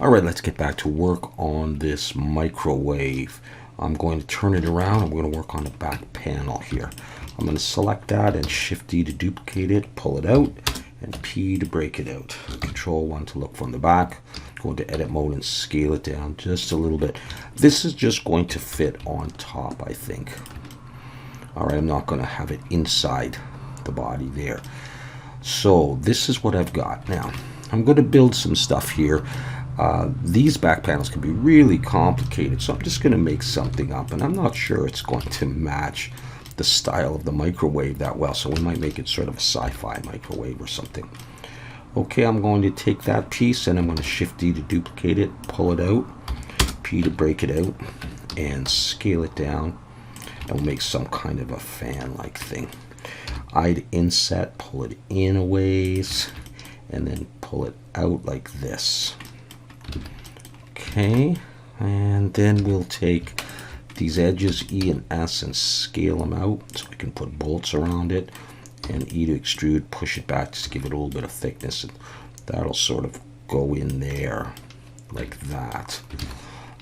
All right, let's get back to work on this microwave. I'm going to turn it around and we're going to work on the back panel here. I'm going to select that and Shift D to duplicate it, pull it out, and P to break it out. Control 1 to look from the back. Go into edit mode and scale it down just a little bit. This is just going to fit on top, I think. All right, I'm not going to have it inside the body there. So this is what I've got. Now, I'm going to build some stuff here. These back panels can be really complicated, so I'm just going to make something up, and I'm not sure it's going to match the style of the microwave that well, so we might make it sort of a sci-fi microwave or something. Okay, I'm going to take that piece and I'm going to Shift D to duplicate it, pull it out, P to break it out, and scale it down, and we'll make some kind of a fan-like thing. I to inset, pull it in a ways, and then pull it out like this. Okay, and then we'll take these edges E and S and scale them out so we can put bolts around it, and E to extrude, push it back just to give it a little bit of thickness, and that'll sort of go in there like that.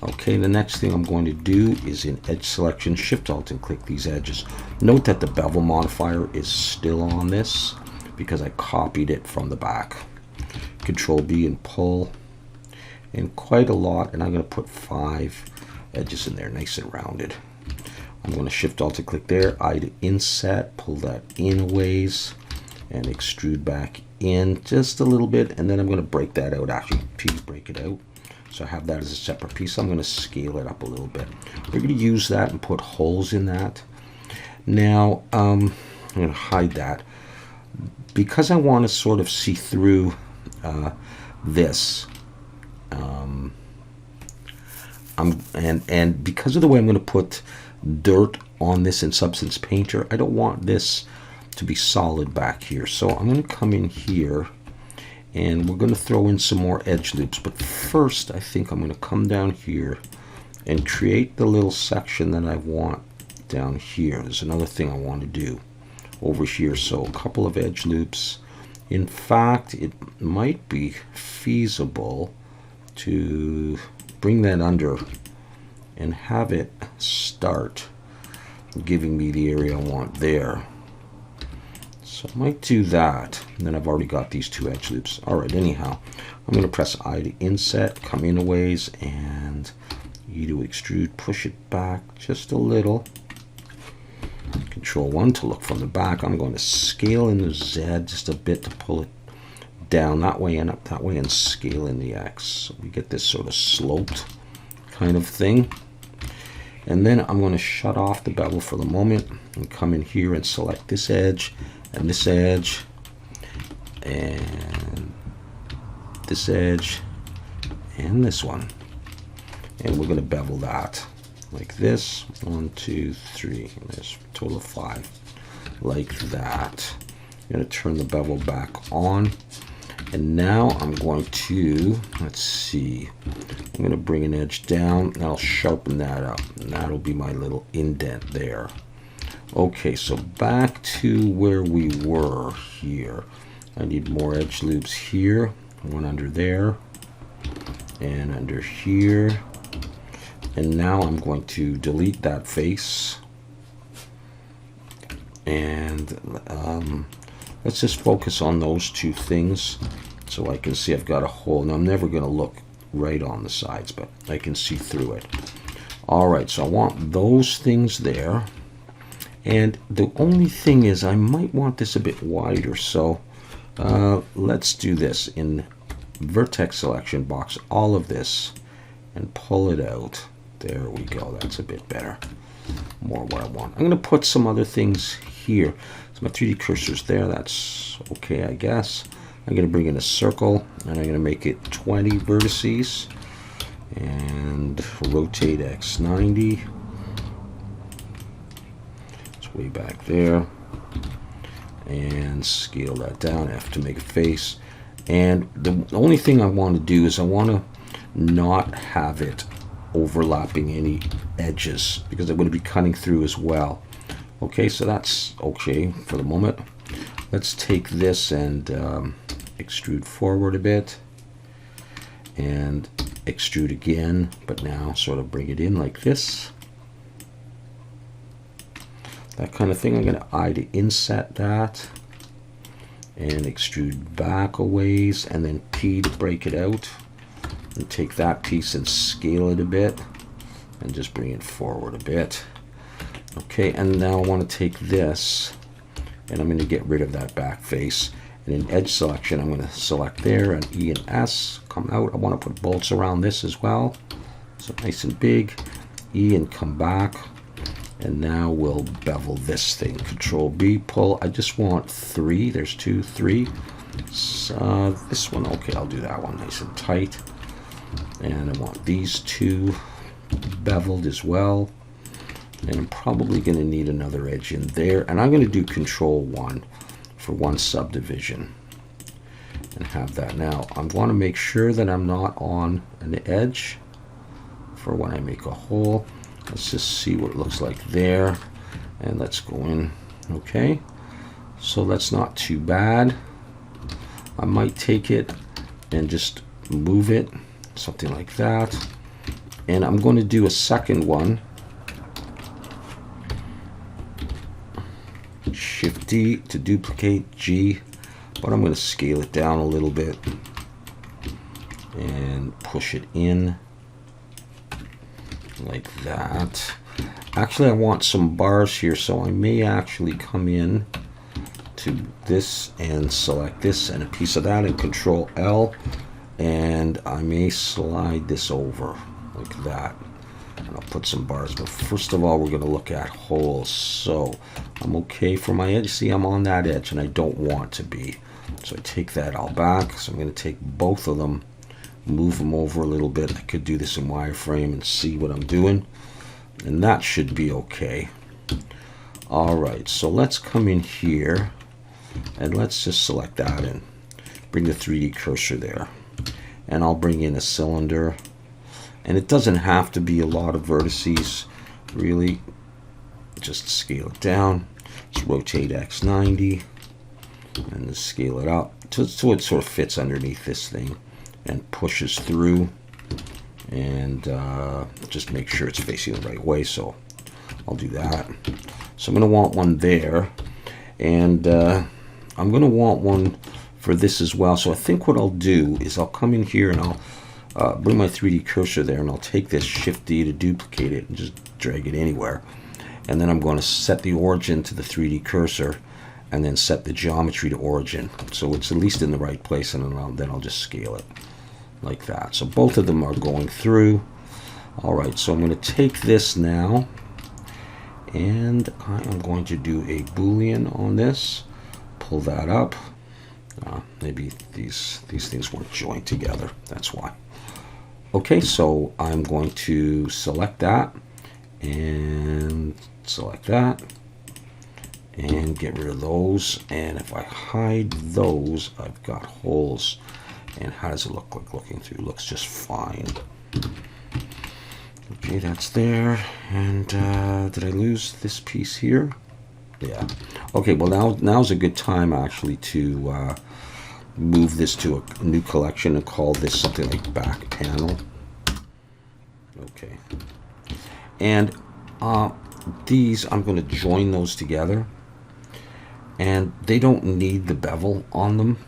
Okay, the next thing I'm going to do is in edge selection, Shift Alt and click these edges. Note that the bevel modifier is still on this because I copied it from the back. Control B and pull, and quite a lot, and I'm going to put 5 edges in there, nice and rounded. I'm going to Shift Alt to click there, I to inset, pull that in a ways, and extrude back in just a little bit, and then I'm going to break that out, actually P to break it out. So I have that as a separate piece. I'm going to scale it up a little bit. We're going to use that and put holes in that. Now, I'm going to hide that. Because I want to sort of see through this, and because of the way I'm going to put dirt on this in Substance Painter, I don't want this to be solid back here. So I'm going to come in here and we're going to throw in some more edge loops. But first, I think I'm going to come down here and create the little section that I want down here. There's another thing I want to do over here. So a couple of edge loops. In fact, it might be feasible to bring that under and have it start giving me the area I want there. So I might do that, and then I've already got these 2 edge loops. All right, anyhow, I'm going to press I to inset, come in a ways, and E to extrude, push it back just a little. Control 1 to look from the back. I'm going to scale in the Z just a bit to pull it down that way and up that way, and scale in the X. So we get this sort of sloped kind of thing. And then I'm going to shut off the bevel for the moment and come in here and select this edge and this edge and this edge and this one. And we're going to bevel that like this. 1, 2, 3. And there's a total of 5. Like that. I'm going to turn the bevel back on. And now I'm going to, let's see, I'm going to bring an edge down and I'll sharpen that up. And that'll be my little indent there. Okay, so back to where we were here. I need more edge loops here. One under there and under here. And now I'm going to delete that face. And let's just focus on those 2 things so I can see I've got a hole. Now I'm never going to look right on the sides, but I can see through it. All right, so I want those things there. And the only thing is I might want this a bit wider. So let's do this in vertex selection box, all of this, and pull it out. There we go. That's a bit better. More what I want. I'm going to put some other things here. So my 3D cursor's there. That's okay, I guess. I'm going to bring in a circle, and I'm going to make it 20 vertices, and rotate X 90. It's way back there. And scale that down. F to make a face. And the only thing I want to do is I want to not have it overlapping any edges because I'm going to be cutting through as well. Okay, so that's okay for the moment. Let's take this and extrude forward a bit and extrude again, but now sort of bring it in like this. That kind of thing. I'm going to I to inset that and extrude back a ways, and then P to break it out, and take that piece and scale it a bit and just bring it forward a bit. Okay, and now I want to take this and I'm going to get rid of that back face. And in edge selection, I'm going to select there and E and S, come out. I want to put bolts around this as well. So nice and big. E and come back. And now we'll bevel this thing. Control B, pull. I just want 3. There's 2, 3. So, this one, okay, I'll do that one nice and tight. And I want these 2 beveled as well. And I'm probably going to need another edge in there. And I'm going to do Control 1 for one subdivision. And have that. Now, I want to make sure that I'm not on an edge for when I make a hole. Let's just see what it looks like there. And let's go in. Okay. So that's not too bad. I might take it and just move it. Something like that. And I'm going to do a second one. Shift D to duplicate, G. But I'm going to scale it down a little bit. And push it in. Like that. Actually, I want some bars here, so I may actually come in to this and select this and a piece of that and Control L, and I may slide this over like that. And I'll put some bars, but first of all, we're going to look at holes. So I'm okay for my edge. See, I'm on that edge, and I don't want to be. So I take that all back. So I'm going to take both of them, move them over a little bit. I could do this in wireframe and see what I'm doing, and that should be okay. All right, so let's come in here and let's just select that and bring the 3D cursor there, and I'll bring in a cylinder, and it doesn't have to be a lot of vertices really. Just scale it down. Let's rotate X90 and just scale it up so it sort of fits underneath this thing and pushes through, and just make sure it's facing the right way. So I'll do that. So I'm going to want one there, and I'm going to want one for this as well. So I think what I'll do is I'll come in here and I'll bring my 3D cursor there, and I'll take this Shift D to duplicate it and just drag it anywhere. And then I'm going to set the origin to the 3D cursor, and then set the geometry to origin, so it's at least in the right place, and then I'll just scale it like that. So both of them are going through. All right, so I'm going to take this now, and I am going to do a Boolean on this. Pull that up. Maybe these things weren't joined together. That's why. Okay, so I'm going to select that and select that and get rid of those. And if I hide those, I've got holes. And how does it look like looking through? Looks just fine. Okay, that's there. And did I lose this piece here? Yeah. Okay, well now's a good time actually to move this to a new collection and call this something like back panel. Okay. And these, I'm going to join those together. And they don't need the bevel on them.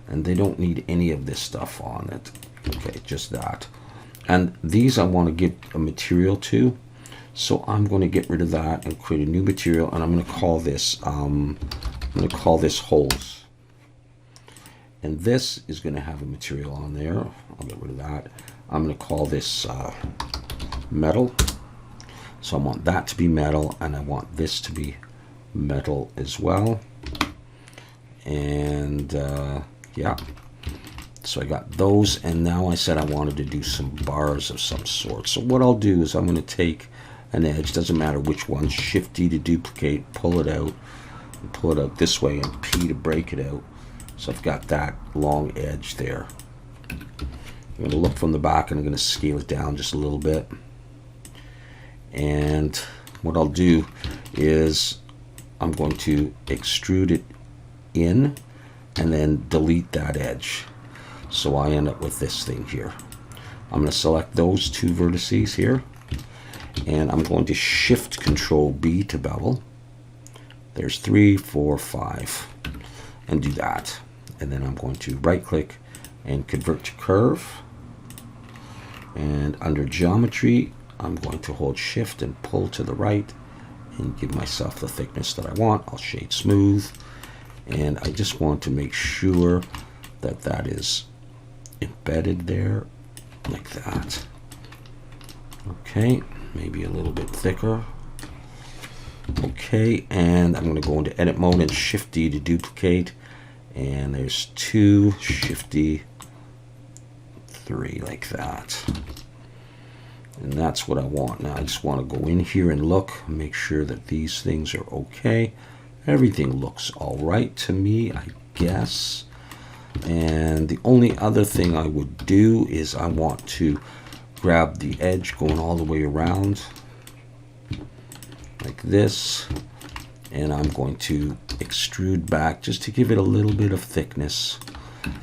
And they don't need any of this stuff on it. Okay, just that. And these I want to give a material to. So I'm going to get rid of that and create a new material, and I'm going to call this holes. And this is going to have a material on there. I'll get rid of that. I'm going to call this metal. So I want that to be metal, and I want this to be metal as well. And yeah, so I got those, and now I said I wanted to do some bars of some sort. So what I'll do is I'm going to take an edge, doesn't matter which one, Shift D to duplicate, pull it out, and pull it out this way, and P to break it out. So I've got that long edge there. I'm going to look from the back, and I'm going to scale it down just a little bit. And what I'll do is I'm going to extrude it in and then delete that edge. So I end up with this thing here. I'm going to select those two vertices here, and I'm going to Shift Control B to bevel. There's 3, 4, 5, and do that. And then I'm going to right click and convert to curve. And under geometry, I'm going to hold Shift and pull to the right and give myself the thickness that I want. I'll shade smooth. And I just want to make sure that that is embedded there like that. Okay, maybe a little bit thicker. Okay, and I'm going to go into edit mode and Shift D to duplicate. And there's 2, Shift D, 3 like that. And that's what I want. Now I just want to go in here and look, make sure that these things are okay. Everything looks all right to me, I guess. And the only other thing I would do is I want to grab the edge going all the way around like this, and I'm going to extrude back just to give it a little bit of thickness,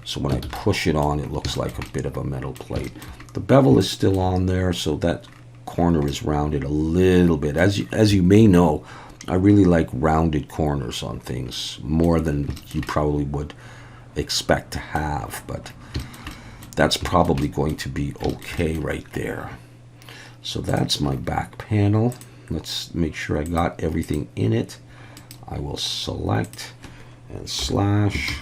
so when I push it on, it looks like a bit of a metal plate. The bevel is still on there, so that corner is rounded a little bit. As you may know, I really like rounded corners on things more than you probably would expect to have, but that's probably going to be okay right there. So that's my back panel. Let's make sure I got everything in it. I will select and slash,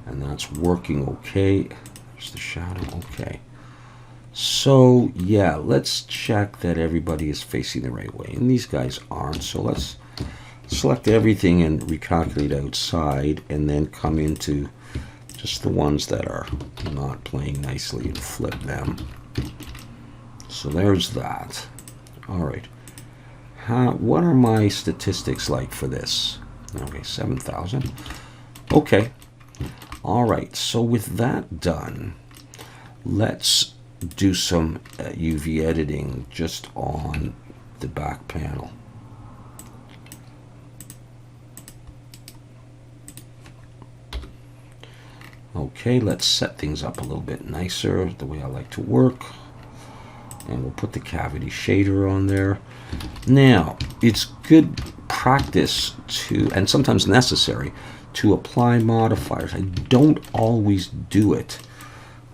and that's working okay. There's the shadow, okay. So yeah, let's check that everybody is facing the right way, and these guys aren't. So let's select everything and recalculate outside, and then come into just the ones that are not playing nicely and flip them. So there's that. All right. What are my statistics like for this? Okay, 7,000. Okay. All right. So with that done, let's do some UV editing just on the back panel. Okay, let's set things up a little bit nicer, the way I like to work. And we'll put the cavity shader on there. Now, it's good practice to, and sometimes necessary, to apply modifiers. I don't always do it.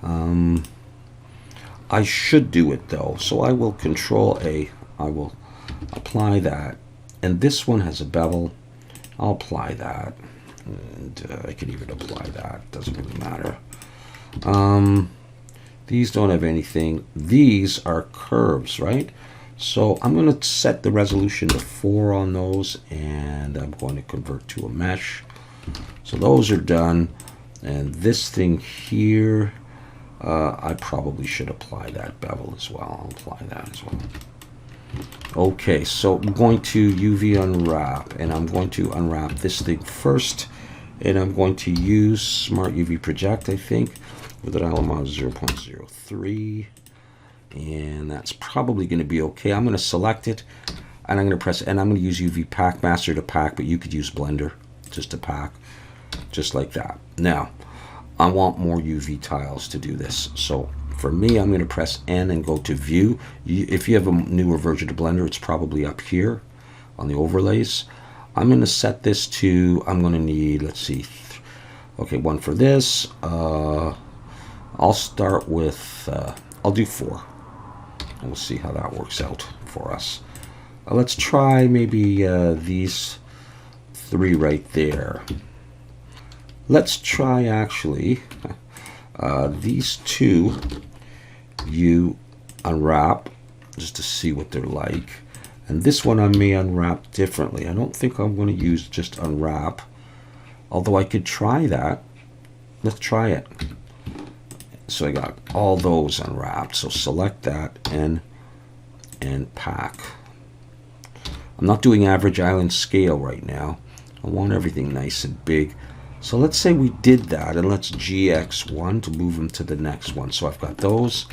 I should do it though, so I will Control A. I will apply that. And this one has a bevel. I'll apply that. And I can even apply that. Doesn't really matter. These don't have anything. These are curves, right? So I'm going to set the resolution to 4 on those, and I'm going to convert to a mesh. So those are done. And this thing here, I probably should apply that bevel as well. I'll apply that as well. Okay, so I'm going to UV unwrap, and I'm going to unwrap this thing first, and I'm going to use Smart UV Project, I think, with an element of 0.03, and that's probably going to be okay. I'm going to select it, and I'm going to press, and I'm going to use UV Pack Master to pack, but you could use Blender just to pack, just like that. Now, I want more UV tiles to do this, so for me, I'm going to press N and go to View. If you have a newer version of Blender, it's probably up here on the overlays. I'm going to set this to, I'm going to need, let's see, okay, one for this. I'll start with, I'll do 4. And we'll see how that works out for us. Let's try maybe these 3 right there. Let's try actually these 2 you unwrap just to see what they're like. And this one I may unwrap differently. I don't think I'm going to use just unwrap, although I could try that. Let's try it. So I got all those unwrapped. So select that and pack. I'm not doing average island scale right now. I want everything nice and big. So let's say we did that, and let's GX1 to move them to the next one. So I've got those,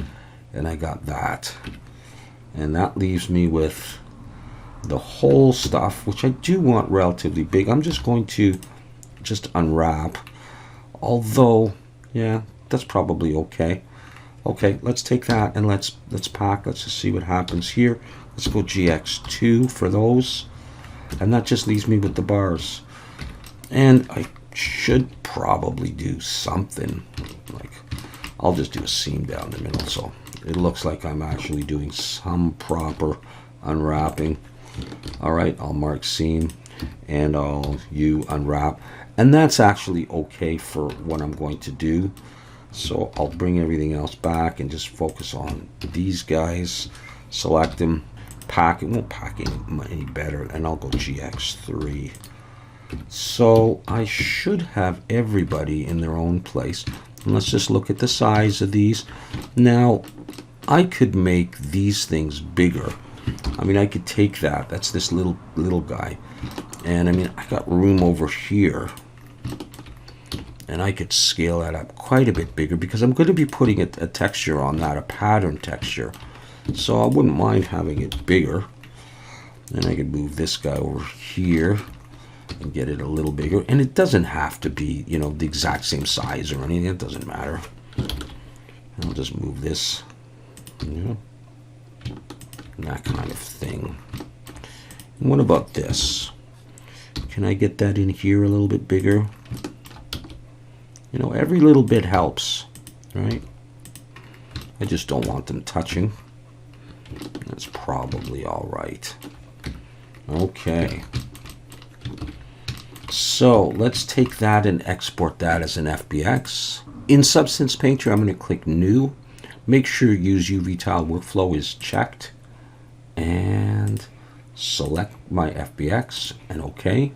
and I got that. And that leaves me with the whole stuff, which I do want relatively big. I'm just going to just unwrap. Although, yeah, that's probably okay. Okay, let's take that and let's pack. Let's just see what happens here. Let's go GX2 for those. And that just leaves me with the bars. And I should probably do something like, I'll just do a seam down the middle, so it looks like I'm actually doing some proper unwrapping. All right, I'll mark seam and I'll unwrap, and that's actually okay for what I'm going to do. So I'll bring everything else back and just focus on these guys, select them, pack. It won't pack any better, and I'll go GX3. So I should have everybody in their own place. And let's just look at the size of these. Now, I could make these things bigger. I mean, I could take that. That's this little guy. And I mean, I got room over here. And I could scale that up quite a bit bigger because I'm going to be putting a texture on that, a pattern texture. So I wouldn't mind having it bigger. And I could move this guy over here and get it a little bigger. And it doesn't have to be, you know, the exact same size or anything. It doesn't matter. I'll just move this, you know, and that kind of thing. And what about this? Can I get that in here a little bit bigger? You know, every little bit helps, right? I just don't want them touching. That's probably all right. Okay. So let's take that and export that as an FBX. In Substance Painter, I'm going to click New. Make sure Use UV Tile Workflow is checked. And select my FBX and OK.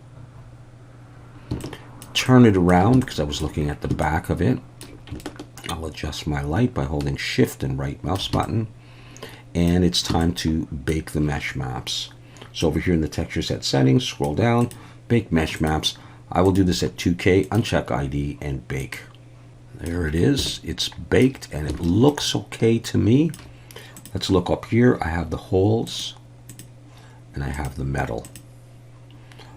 Turn it around because I was looking at the back of it. I'll adjust my light by holding Shift and right mouse button. And it's time to bake the mesh maps. So over here in the texture set settings, scroll down, bake mesh maps. I will do this at 2K, uncheck ID, and bake. There it is. It's baked and it looks okay to me. Let's look up here. I have the holes and I have the metal.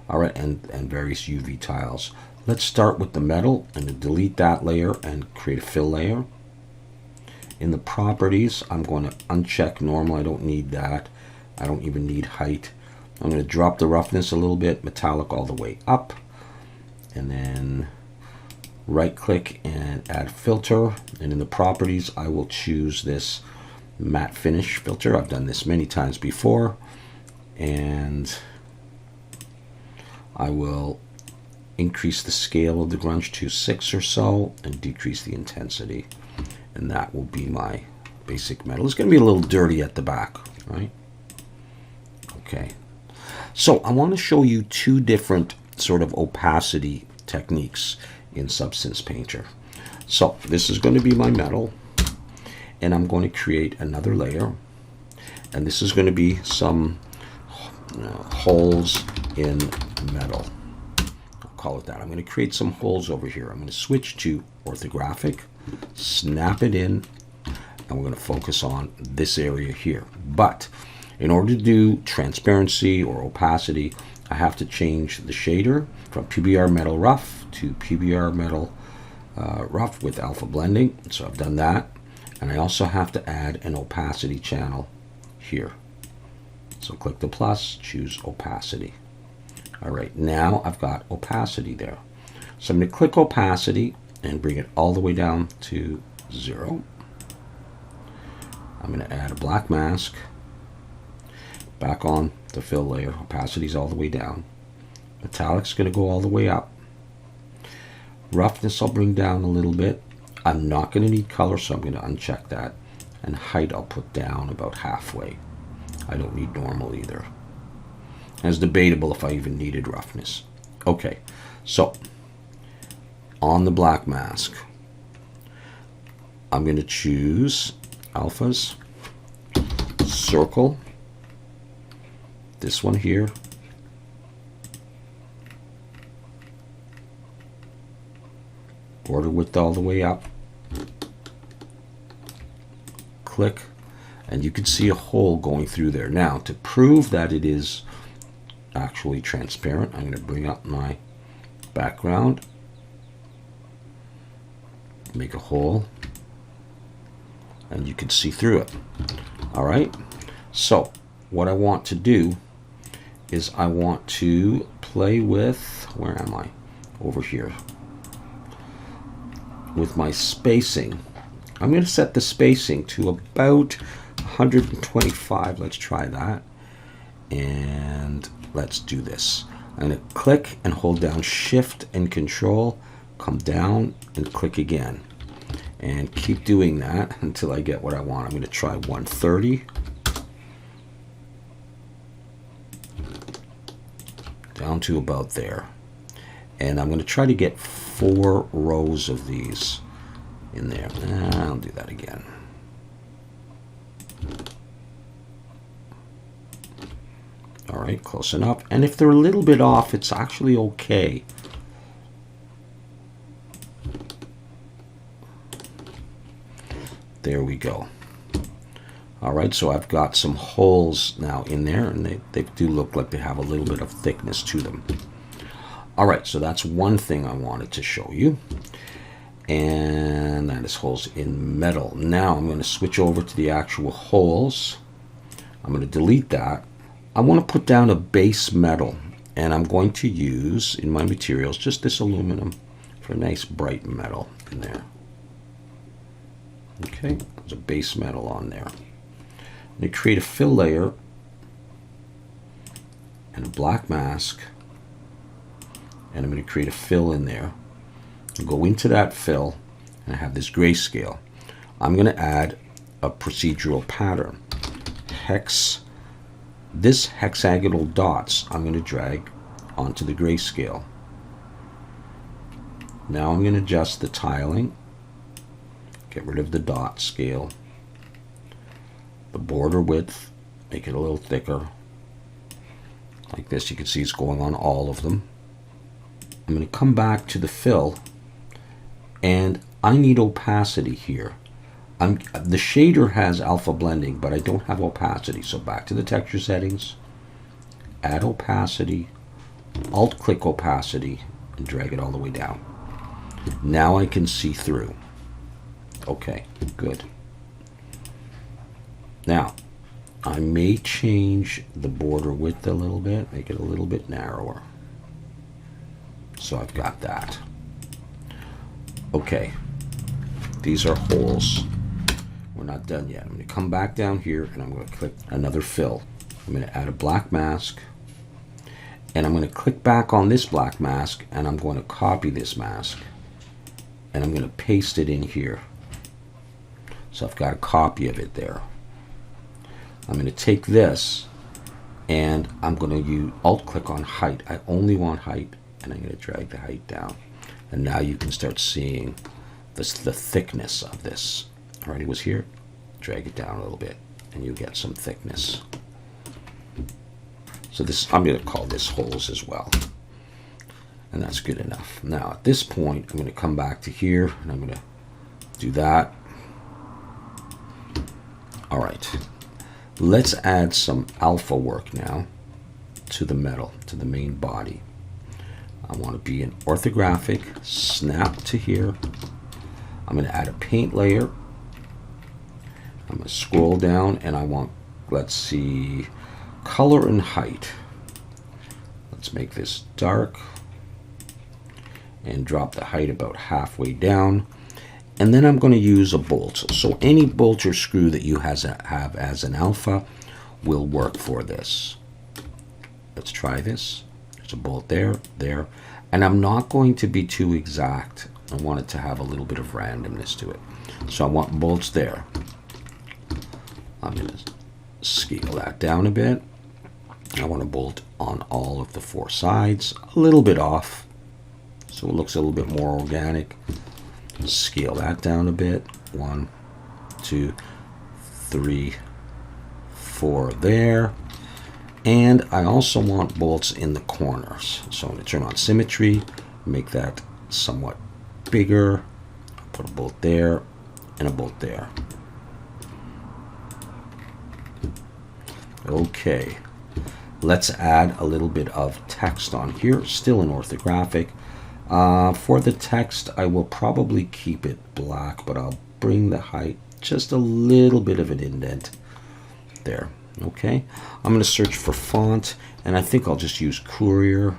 All right, and various UV tiles. Let's start with the metal and delete that layer and create a fill layer. In the properties, I'm going to uncheck normal. I don't need that. I don't even need height. I'm going to drop the roughness a little bit, metallic all the way up, and then right click and add filter. And in the properties, I will choose this matte finish filter. I've done this many times before, and I will increase the scale of the grunge to 6 or so and decrease the intensity. And that will be my basic metal. It's going to be a little dirty at the back, right? Okay. So I want to show you two different sort of opacity techniques in Substance Painter. So this is going to be my metal, and I'm going to create another layer, and this is going to be some holes in metal. I'll call it that. I'm going to create some holes over here. I'm going to switch to orthographic, snap it in, and we're going to focus on this area here. But in order to do transparency or opacity, I have to change the shader from PBR Metal Rough to PBR Metal Rough with alpha blending. So I've done that. And I also have to add an opacity channel here. So click the plus, choose opacity. All right, now I've got opacity there. So I'm going to click opacity and bring it all the way down to 0. I'm going to add a black mask. Back on the fill layer, opacity is all the way down. Metallic's going to go all the way up. Roughness I'll bring down a little bit. I'm not going to need color, so I'm going to uncheck that. And height I'll put down about halfway. I don't need normal either. And it's debatable if I even needed roughness. Okay, so on the black mask, I'm going to choose alphas, circle, this one here, border width all the way up, click, and you can see a hole going through there. Now, to prove that it is actually transparent, I'm going to bring up my background, make a hole, and you can see through it. All right, so what I want to do is I want to play with, where am I? Over here. With my spacing. I'm going to set the spacing to about 125. Let's try that. And let's do this. I'm going to click and hold down Shift and Control, come down and click again. And keep doing that until I get what I want. I'm going to try 130. Down to about there. And I'm going to try to get 4 rows of these in there. I'll do that again. All right, close enough. And if they're a little bit off, it's actually okay. There we go. All right, so I've got some holes now in there, and they do look like they have a little bit of thickness to them. All right, so that's one thing I wanted to show you. And that is holes in metal. Now I'm going to switch over to the actual holes. I'm going to delete that. I want to put down a base metal, and I'm going to use in my materials just this aluminum for a nice bright metal in there. Okay, there's a base metal on there. I'm going to create a fill layer and a black mask, and I'm going to create a fill in there. I'll go into that fill, and I have this grayscale. I'm going to add a procedural pattern. This hexagonal dots I'm going to drag onto the grayscale. Now I'm going to adjust the tiling, get rid of the dot scale, the border width, make it a little thicker. Like this, you can see it's going on all of them. I'm going to come back to the fill, and I need opacity here. The shader has alpha blending, but I don't have opacity. So back to the texture settings, add opacity, alt-click opacity, and drag it all the way down. Now I can see through. Okay, good. Now, I may change the border width a little bit, make it a little bit narrower. So I've got that. Okay, these are holes. We're not done yet. I'm going to come back down here, and I'm going to click another fill. I'm going to add a black mask, and I'm going to click back on this black mask, and I'm going to copy this mask, and I'm going to paste it in here. So I've got a copy of it there. I'm going to take this, and I'm going to use alt-click on height. I only want height, and I'm going to drag the height down. And now you can start seeing the thickness of this. Already was here. Drag it down a little bit, and you get some thickness. So this, I'm going to call this holes as well. And that's good enough. Now at this point, I'm going to come back to here, and I'm going to do that. All right. Let's add some alpha work now to the metal, to the main body. I want to be in orthographic, snap to here. I'm going to add a paint layer. I'm going to scroll down, and I want, let's see, color and height. Let's make this dark and drop the height about halfway down. And then I'm going to use a bolt. So any bolt or screw that you have as an alpha will work for this. Let's try this. There's a bolt there, there. And I'm not going to be too exact. I want it to have a little bit of randomness to it. So I want bolts there. I'm going to scale that down a bit. I want a bolt on all of the 4 sides. A little bit off, so it looks a little bit more organic. Scale that down a bit. 1, 2, 3, 4 there. And I also want bolts in the corners. So I'm going to turn on symmetry, make that somewhat bigger. Put a bolt there and a bolt there. Okay, let's add a little bit of text on here, still in orthographic. For the text, I will probably keep it black, but I'll bring the height just a little bit of an indent there. Okay, I'm going to search for font, and I think I'll just use Courier,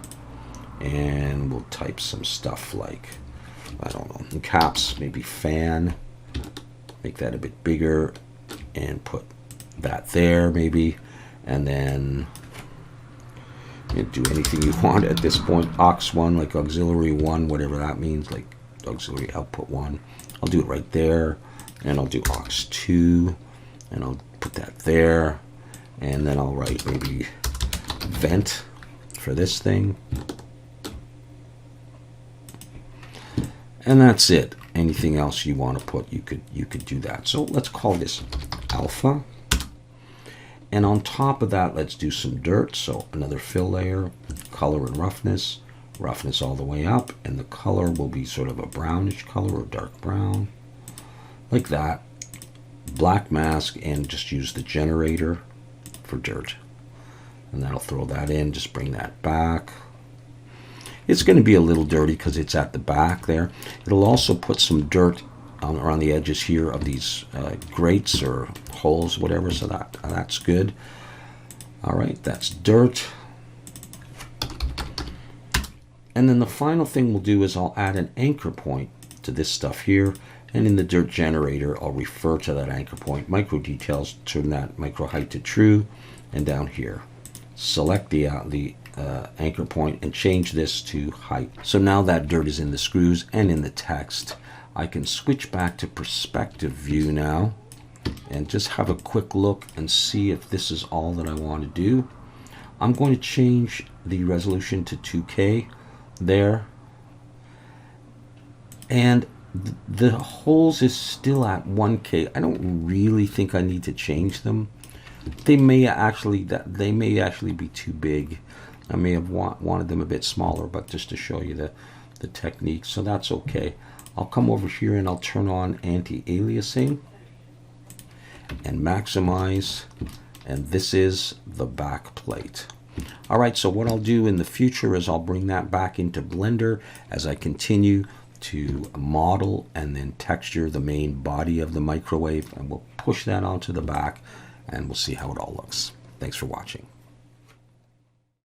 and we'll type some stuff like, I don't know, in caps, maybe fan. Make that a bit bigger and put that there maybe, and then you do anything you want at this point. Aux1, like auxiliary 1, whatever that means, like auxiliary output 1. I'll do it right there, and I'll do aux2, and I'll put that there, and then I'll write maybe vent for this thing. And that's it. Anything else you want to put, you could do that. So let's call this alpha. And on top of that, let's do some dirt. So another fill layer, color and roughness all the way up, and the color will be sort of a brownish color or dark brown, like that. Black mask, and just use the generator for dirt. And that'll throw that in, just bring that back. It's going to be a little dirty because it's at the back there. It'll also put some dirt around the edges here of these grates or holes, whatever, so that's good. All right, that's dirt. And then the final thing we'll do is I'll add an anchor point to this stuff here, and in the dirt generator I'll refer to that anchor point. Micro details, turn that micro height to true, and down here select the anchor point and change this to height. So now that dirt is in the screws and in the text. I can switch back to perspective view now and just have a quick look and see if this is all that I want to do. I'm going to change the resolution to 2K there, and the holes is still at 1K. I don't really think I need to change them. They may actually be too big. I may have wanted them a bit smaller, but just to show you the technique, so that's okay. I'll come over here and I'll turn on anti-aliasing and maximize, and this is the back plate. All right, so what I'll do in the future is I'll bring that back into Blender as I continue to model and then texture the main body of the microwave, and we'll push that onto the back and we'll see how it all looks. Thanks for watching.